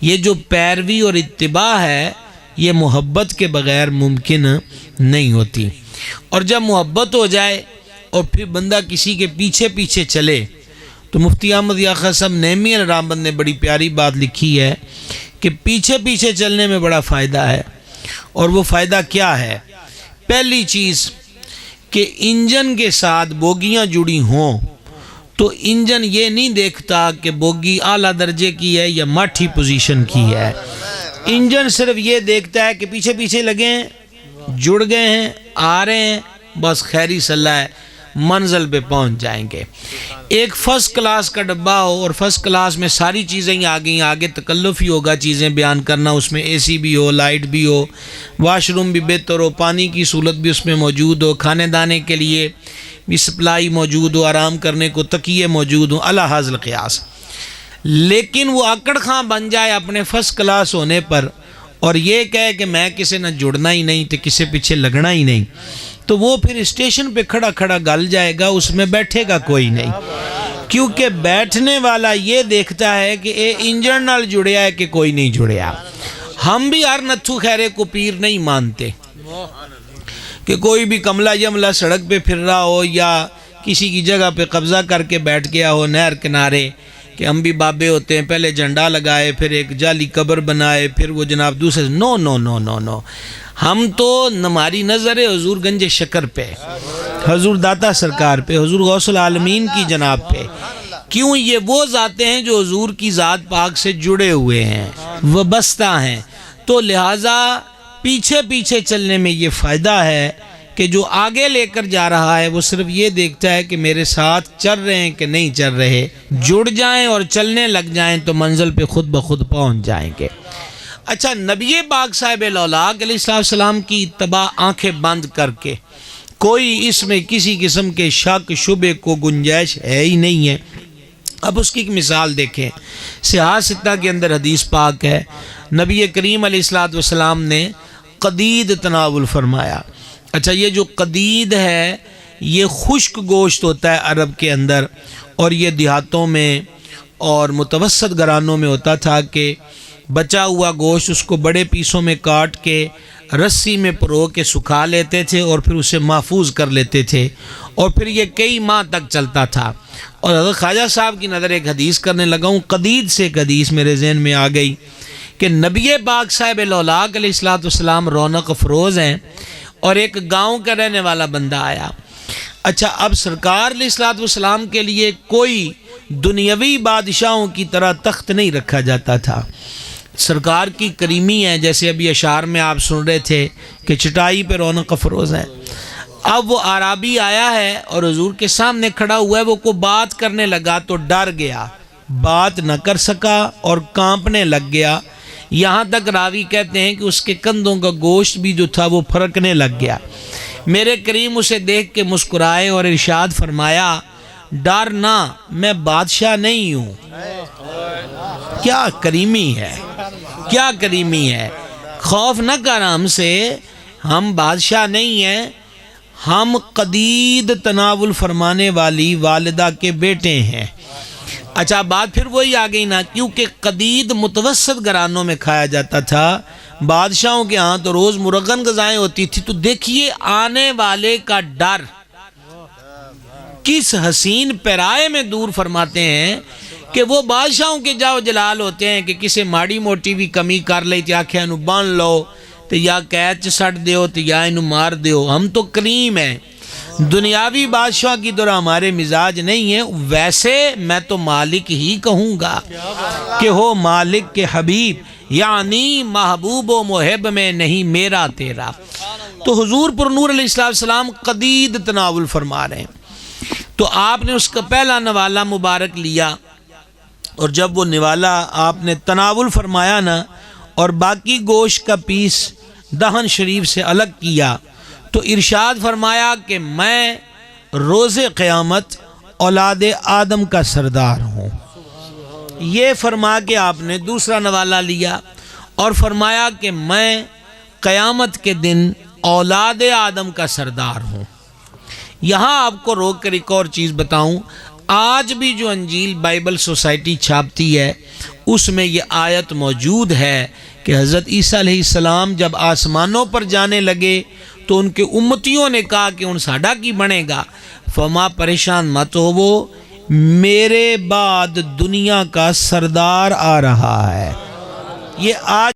یہ جو پیروی اور اتباع ہے یہ محبت کے بغیر ممکن نہیں ہوتی، اور جب محبت ہو جائے اور پھر بندہ کسی کے پیچھے پیچھے چلے تو مفتی احمد یاخا صاحب نعیمی الرحمت نے بڑی پیاری بات لکھی ہے کہ پیچھے پیچھے چلنے میں بڑا فائدہ ہے، اور وہ فائدہ کیا ہے؟ پہلی چیز کہ انجن کے ساتھ بوگیاں جڑی ہوں تو انجن یہ نہیں دیکھتا کہ بوگی اعلیٰ درجے کی ہے یا ماٹھی پوزیشن کی ہے، انجن صرف یہ دیکھتا ہے کہ پیچھے پیچھے لگے ہیں، جڑ گئے ہیں، آ رہے ہیں، بس خیری صلاح ہے، منزل پہ پہنچ جائیں گے۔ ایک فرسٹ کلاس کا ڈبہ ہو اور فرسٹ کلاس میں ساری چیزیں ہی آ گئیں، آگے تکلف ہی ہوگا چیزیں بیان کرنا، اس میں اے سی بھی ہو، لائٹ بھی ہو، واش روم بھی بہتر ہو، پانی کی سہولت بھی اس میں موجود ہو، کھانے دانے کے لیے بھی سپلائی موجود ہو، آرام کرنے کو تکیے موجود ہوں، اعلیٰ حاصل قیاس، لیکن وہ آکڑ خاں بن جائے اپنے فرسٹ کلاس ہونے پر اور یہ کہے کہ میں کسی نہ جڑنا ہی نہیں تو کسی پیچھے لگنا ہی نہیں، تو وہ پھر اسٹیشن پہ کھڑا کھڑا گل جائے گا، اس میں بیٹھے گا کوئی نہیں، کیونکہ بیٹھنے والا یہ دیکھتا ہے کہ اے انجن نال جڑیا ہے کہ کوئی نہیں جڑیا۔ ہم بھی ہر نتھو خیرے کو پیر نہیں مانتے کہ کوئی بھی کملہ یملہ سڑک پہ پھر رہا ہو یا کسی کی جگہ پہ قبضہ کر کے بیٹھ گیا ہو نہر کنارے، کہ ہم بھی بابے ہوتے ہیں، پہلے جھنڈا لگائے، پھر ایک جعلی قبر بنائے، پھر وہ جناب دوسرے، نو نو نو نو نو، ہم تو ہماری نظر ہے حضور گنج شکر پہ، حضور داتا سرکار پہ، حضور غوث العالمین کی جناب پہ۔ کیوں؟ یہ وہ ذاتیں ہیں جو حضور کی ذات پاک سے جڑے ہوئے ہیں، وابستہ ہیں، تو لہٰذا پیچھے پیچھے چلنے میں یہ فائدہ ہے کہ جو آگے لے کر جا رہا ہے وہ صرف یہ دیکھتا ہے کہ میرے ساتھ چل رہے ہیں کہ نہیں چل رہے، جڑ جائیں اور چلنے لگ جائیں تو منزل پہ خود بخود پہنچ جائیں گے۔ اچھا، نبی پاک صاحب الاولاق علیہ السلام کی اتباع آنکھیں بند کر کے کوئی اس میں کسی قسم کے شک شبے کو گنجائش ہے ہی نہیں ہے۔ اب اس کی ایک مثال دیکھیں، صحاح ستہ کے اندر حدیث پاک ہے، نبی کریم علیہ السلام نے قدید تناول فرمایا۔ اچھا، یہ جو قدید ہے یہ خشک گوشت ہوتا ہے عرب کے اندر، اور یہ دیہاتوں میں اور متوسط گھرانوں میں ہوتا تھا کہ بچا ہوا گوشت اس کو بڑے پیسوں میں کاٹ کے رسی میں پرو کے سکھا لیتے تھے اور پھر اسے محفوظ کر لیتے تھے، اور پھر یہ کئی ماہ تک چلتا تھا۔ اور حضرت خواجہ صاحب کی نظر ایک حدیث کرنے لگا ہوں، قدید سے ایک حدیث میرے ذہن میں آ گئی کہ نبی پاک صاحب الاولاق علیہ السلام رونق افروز ہیں، اور ایک گاؤں کا رہنے والا بندہ آیا۔ اچھا، اب سرکار علیہ السلام کے لیے کوئی دنیاوی بادشاہوں کی طرح تخت نہیں رکھا جاتا تھا، سرکار کی کریمی ہے، جیسے ابھی اشعار میں آپ سن رہے تھے کہ چٹائی پہ رونق افروز ہے۔ اب وہ عرابی آیا ہے اور حضور کے سامنے کھڑا ہوا ہے، وہ کو بات کرنے لگا تو ڈر گیا، بات نہ کر سکا اور کانپنے لگ گیا، یہاں تک راوی کہتے ہیں کہ اس کے کندھوں کا گوشت بھی جو تھا وہ پھرکنے لگ گیا۔ میرے کریم اسے دیکھ کے مسکرائے اور ارشاد فرمایا، ڈر نہ، میں بادشاہ نہیں ہوں۔ کیا کریمی ہے، کیا کریمی ہے، خوف نہ کر ہم سے، ہم بادشاہ نہیں ہیں، ہم قدید تناول فرمانے والی والدہ کے بیٹے ہیں۔ اچھا، بات پھر وہی آ گئی نا، کیونکہ قدید متوسط گھرانوں میں کھایا جاتا تھا، بادشاہوں کے ہاں تو روز مرغن غذائیں ہوتی تھی، تو دیکھیے آنے والے کا ڈر کس حسین پیرائے میں دور فرماتے ہیں کہ وہ بادشاہوں کے جاؤ جلال ہوتے ہیں کہ کسی ماڑی موٹی بھی کمی کر لے تو آکھے انہوں بان لو تو یا قید سٹ دیو تو یا انہوں مار دیو۔ ہم تو کریم ہیں، دنیاوی بادشاہ کی طرح ہمارے مزاج نہیں ہیں۔ ویسے میں تو مالک ہی کہوں گا کہ ہو مالک کے حبیب، یعنی محبوب و محب میں نہیں میرا تیرا۔ تو حضور پر نور علیہ السلام قدید تناول فرما رہے ہیں، تو آپ نے اس کا پہلا نوالا مبارک لیا، اور جب وہ نوالا آپ نے تناول فرمایا نا اور باقی گوشت کا پیس دہن شریف سے الگ کیا، تو ارشاد فرمایا کہ میں روز قیامت اولاد آدم کا سردار ہوں۔ یہ فرما کے آپ نے دوسرا نوالا لیا اور فرمایا کہ میں قیامت کے دن اولاد آدم کا سردار ہوں۔ یہاں آپ کو روک کر ایک اور چیز بتاؤں، آج بھی جو انجیل بائبل سوسائٹی چھاپتی ہے اس میں یہ آیت موجود ہے کہ حضرت عیسیٰ علیہ السلام جب آسمانوں پر جانے لگے تو ان کے امتیوں نے کہا کہ ان ساڈا کی بنے گا؟ فما پریشان مت ہو، وہ میرے بعد دنیا کا سردار آ رہا ہے۔ یہ آج